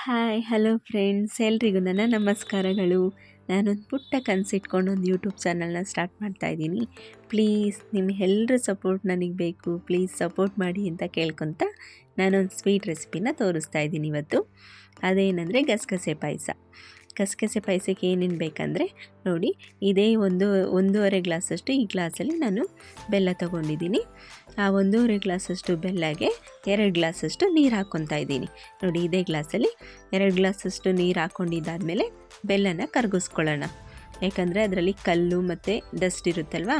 Hi hello friends, ಎಲ್ರಿಗೂ ನನ್ನ ನಮಸ್ಕಾರಗಳು. ನಾನೊಂದು ಪುಟ್ಟ ಕನಸಿಟ್ಕೊಂಡು ಒಂದು ಯೂಟ್ಯೂಬ್ ಚಾನಲ್ನ ಸ್ಟಾರ್ಟ್ ಮಾಡ್ತಾಯಿದ್ದೀನಿ. ಪ್ಲೀಸ್ ನಿಮ್ಮ ಎಲ್ಲರ ಸಪೋರ್ಟ್ ನನಗೆ ಬೇಕು, ಪ್ಲೀಸ್ ಸಪೋರ್ಟ್ ಮಾಡಿ ಅಂತ ಕೇಳ್ಕೊತ ನಾನೊಂದು ಸ್ವೀಟ್ ರೆಸಿಪಿನ ತೋರಿಸ್ತಾ ಇದ್ದೀನಿ ಇವತ್ತು. ಅದೇನೆಂದರೆ ಗಸಗಸೆ ಪಾಯಸ. ಗಸಗಸೆ ಪಾಯಸಕ್ಕೆ ಏನೇನು ಬೇಕಂದರೆ ನೋಡಿ, ಇದೇ ಒಂದೂವರೆ ಗ್ಲಾಸಷ್ಟು ಈ ಗ್ಲಾಸಲ್ಲಿ ನಾನು ಬೆಲ್ಲ ತೊಗೊಂಡಿದ್ದೀನಿ. ಆ ಒಂದೂವರೆ ಗ್ಲಾಸಷ್ಟು ಬೆಲ್ಲಗೆ 2 ಗ್ಲಾಸಷ್ಟು ನೀರು ಹಾಕ್ಕೊತಾ ಇದ್ದೀನಿ. ನೋಡಿ, ಇದೇ ಗ್ಲಾಸಲ್ಲಿ 2 ಗ್ಲಾಸಷ್ಟು ನೀರು ಹಾಕ್ಕೊಂಡಿದ್ದಾದಮೇಲೆ ಬೆಲ್ಲನ ಕರಗಿಸ್ಕೊಳ್ಳೋಣ. ಯಾಕಂದರೆ ಅದರಲ್ಲಿ ಕಲ್ಲು ಮತ್ತು ಡಸ್ಟ್ ಇರುತ್ತಲ್ವ,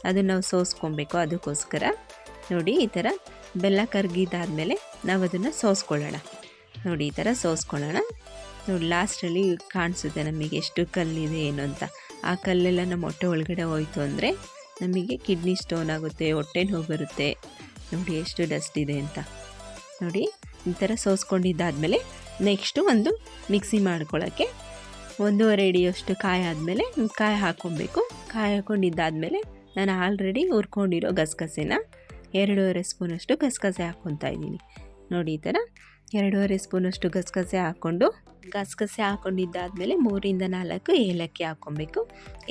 ಅದನ್ನು ನಾವು ಸೋಸ್ಕೊಬೇಕು. ಅದಕ್ಕೋಸ್ಕರ ನೋಡಿ, ಈ ಥರ ಬೆಲ್ಲ ಕರಗಿದ್ದಾದಮೇಲೆ ನಾವು ಅದನ್ನು ಸೋಸ್ಕೊಳ್ಳೋಣ. ನೋಡಿ, ಈ ಥರ ಸೋಸ್ಕೊಳ್ಳೋಣ. ನೋಡಿ, ಲಾಸ್ಟಲ್ಲಿ ಕಾಣಿಸುತ್ತೆ ನಮಗೆ ಎಷ್ಟು ಕಲ್ಲಿದೆ ಏನು ಅಂತ. ಆ ಕಲ್ಲೆಲ್ಲ ನಮ್ಮ ಹೊಟ್ಟೆ ಒಳಗಡೆ ಹೋಯ್ತು ಅಂದರೆ ನಮಗೆ ಕಿಡ್ನಿ ಸ್ಟೋನ್ ಆಗುತ್ತೆ, ಹೊಟ್ಟೆ ನೋವು ಬರುತ್ತೆ. ನೋಡಿ ಎಷ್ಟು ಡಸ್ಟ್ ಇದೆ ಅಂತ. ನೋಡಿ, ಈ ಥರ ಸೋಸ್ಕೊಂಡಿದ್ದಾದಮೇಲೆ ನೆಕ್ಸ್ಟು ಒಂದು ಮಿಕ್ಸಿ ಮಾಡ್ಕೊಳ್ಳೋಕ್ಕೆ 1.5 ಹಿಡಿಯೋಷ್ಟು ಕಾಯಿ ಆದಮೇಲೆ ಕಾಯಿ ಹಾಕ್ಕೊಬೇಕು. ಕಾಯಿ ಹಾಕ್ಕೊಂಡಿದ್ದಾದಮೇಲೆ ನಾನು ಆಲ್ರೆಡಿ ಹುರ್ಕೊಂಡಿರೋ ಗಸಗಸೆನ 2.5 ಸ್ಪೂನಷ್ಟು ಗಸಗಸೆ ಹಾಕ್ಕೊತಾ ಇದ್ದೀನಿ. ನೋಡಿ, ಈ ಥರ 2.5 ಸ್ಪೂನಷ್ಟು ಗಸಗಸೆ ಹಾಕ್ಕೊಂಡಿದ್ದಾದಮೇಲೆ 3-4 ಏಲಕ್ಕಿ ಹಾಕ್ಕೊಬೇಕು.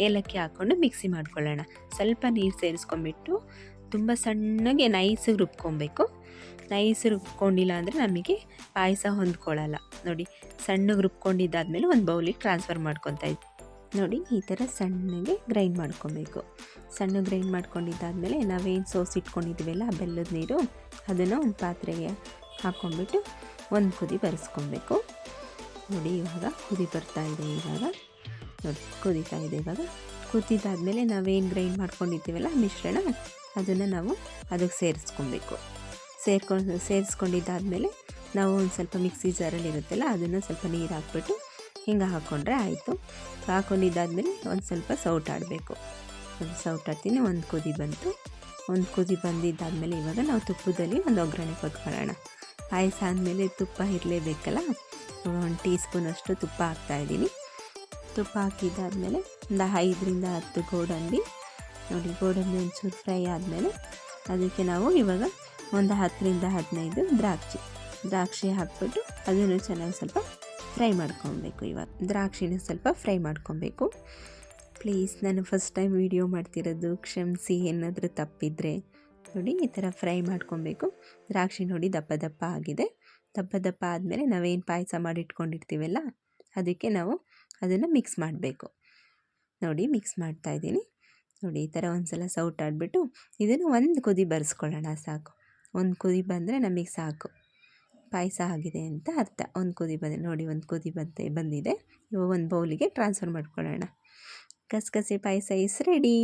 ಏಲಕ್ಕಿ ಹಾಕ್ಕೊಂಡು ಮಿಕ್ಸಿ ಮಾಡ್ಕೊಳ್ಳೋಣ. ಸ್ವಲ್ಪ ನೀರು ಸೇರಿಸ್ಕೊಂಬಿಟ್ಟು ತುಂಬ ಸಣ್ಣಗೆ ನೈಸಿಗೆ ರುಬ್ಕೊಬೇಕು. ನೈಸಿಗೆ ರುಬ್ಕೊಂಡಿಲ್ಲ ಅಂದರೆ ನಮಗೆ ಪಾಯಸ ಹೊಂದ್ಕೊಳ್ಳಲ್ಲ. ನೋಡಿ, ಸಣ್ಣಗೆ ರುಬ್ಕೊಂಡಿದ್ದಾದಮೇಲೆ ಒಂದು ಬೌಲಿಗೆ ಟ್ರಾನ್ಸ್ಫರ್ ಮಾಡ್ಕೊತಾ ಇದ್ವಿ. ನೋಡಿ, ಈ ಥರ ಸಣ್ಣಗೆ ಗ್ರೈಂಡ್ ಮಾಡ್ಕೊಬೇಕು. ಸಣ್ಣ ಗ್ರೈಂಡ್ ಮಾಡ್ಕೊಂಡಿದ್ದಾದಮೇಲೆ ನಾವೇನು ಸೋಸಿಟ್ಕೊಂಡಿದ್ದೀವಲ್ಲ ಆ ಬೆಲ್ಲದ ನೀರು, ಅದನ್ನು ಒಂದು ಪಾತ್ರೆಗೆ ಹಾಕ್ಕೊಂಬಿಟ್ಟು ಒಂದು ಕುದಿ ಬರೆಸ್ಕೊಬೇಕು. ನೋಡಿ, ಇವಾಗ ಕುದಿ ಬರ್ತಾ ಇದೆ. ನೋಡಿ, ಕುದೀತಾ ಇದೆ. ಇವಾಗ ಕುದಿದಾದಮೇಲೆ ನಾವೇನು ಗ್ರೈಂಡ್ ಮಾಡ್ಕೊಂಡಿದ್ದೀವಲ್ಲ ಮಿಶ್ರಣ, ಅದನ್ನು ನಾವು ಅದಕ್ಕೆ ಸೇರಿಸ್ಕೊಬೇಕು. ಸೇರಿಸ್ಕೊಂಡಿದ್ದಾದಮೇಲೆ ನಾವು ಒಂದು ಸ್ವಲ್ಪ ಮಿಕ್ಸಿ ಜಾರಲ್ಲಿ ಇರುತ್ತಲ್ಲ, ಅದನ್ನು ಸ್ವಲ್ಪ ನೀರು ಹಾಕ್ಬಿಟ್ಟು ಹಿಂಗೆ ಹಾಕ್ಕೊಂಡ್ರೆ ಆಯಿತು. ಹಾಕ್ಕೊಂಡಿದ್ದಾದಮೇಲೆ ಒಂದು ಸ್ವಲ್ಪ ಸೌಟಾಡಬೇಕು. ಸೌಟಾಡ್ತೀನಿ. ಒಂದು ಕುದಿ ಬಂತು. ಒಂದು ಕುದಿ ಬಂದಿದ್ದಾದಮೇಲೆ ಇವಾಗ ನಾವು ತುಪ್ಪದಲ್ಲಿ ಒಂದು ಒಗ್ಗರಣೆ ಕೊಟ್ಕೊಳ್ಳೋಣ. ಪಾಯಸ ಆದಮೇಲೆ ತುಪ್ಪ ಇರಲೇಬೇಕಲ್ಲ. 1 ಟೀ ಸ್ಪೂನಷ್ಟು ತುಪ್ಪ ಹಾಕ್ತಾಯಿದ್ದೀನಿ. ತುಪ್ಪ ಹಾಕಿದ್ದಾದಮೇಲೆ ಒಂದು 5-10 ಗೋಡಂಬಿ. ನೋಡಿ, ಗೋಡಂಬಿ ಒಂಚೂರು ಫ್ರೈ ಆದಮೇಲೆ ಅದಕ್ಕೆ ನಾವು ಇವಾಗ ಒಂದು 10-15 ದ್ರಾಕ್ಷಿ ಹಾಕ್ಬಿಟ್ಟು ಅದನ್ನು ಚೆನ್ನಾಗಿ ಸ್ವಲ್ಪ ಫ್ರೈ ಮಾಡ್ಕೊಬೇಕು. ಇವಾಗ ದ್ರಾಕ್ಷಿನ ಸ್ವಲ್ಪ ಫ್ರೈ ಮಾಡ್ಕೊಬೇಕು. ಪ್ಲೀಸ್, ನಾನು ಫಸ್ಟ್ ಟೈಮ್ ವಿಡಿಯೋ ಮಾಡ್ತಿರೋದು, ಕ್ಷಮಿಸಿ ಏನಾದರೂ ತಪ್ಪಿದರೆ. ನೋಡಿ, ಈ ಥರ ಫ್ರೈ ಮಾಡ್ಕೊಬೇಕು. ದ್ರಾಕ್ಷಿ ನೋಡಿ ದಪ್ಪ ಆಗಿದೆ. ದಪ್ಪ ಆದಮೇಲೆ ನಾವೇನು ಪಾಯಸ ಮಾಡಿಟ್ಕೊಂಡಿರ್ತೀವಲ್ಲ ಅದಕ್ಕೆ ನಾವು ಅದನ್ನು ಮಿಕ್ಸ್ ಮಾಡಬೇಕು. ನೋಡಿ, ಮಿಕ್ಸ್ ಮಾಡ್ತಾಯಿದ್ದೀನಿ. ನೋಡಿ, ಈ ಥರ ಒಂದು ಸಲ ಸೌಟಾಡ್ಬಿಟ್ಟು ಇದನ್ನು ಒಂದು ಕುದಿ ಬರೆಸ್ಕೊಳ್ಳೋಣ. ಸಾಕು. ಒಂದು ಕುದಿ ಬಂದರೆ ನಮಗೆ ಸಾಕು, ಪಾಯಸ ಆಗಿದೆ ಅಂತ ಅರ್ಥ. ಒಂದು ಕುದಿ ಬಂದರೆ ನೋಡಿ, ಒಂದು ಕುದಿ ಬಂದಿದೆ. ಇವಾಗ ಒಂದು ಬೌಲಿಗೆ ಟ್ರಾನ್ಸ್ಫರ್ ಮಾಡ್ಕೊಳ್ಳೋಣ. ಗಸಗಸೆ ಪಾಯಸ ಇಸ್ ರೆಡಿ.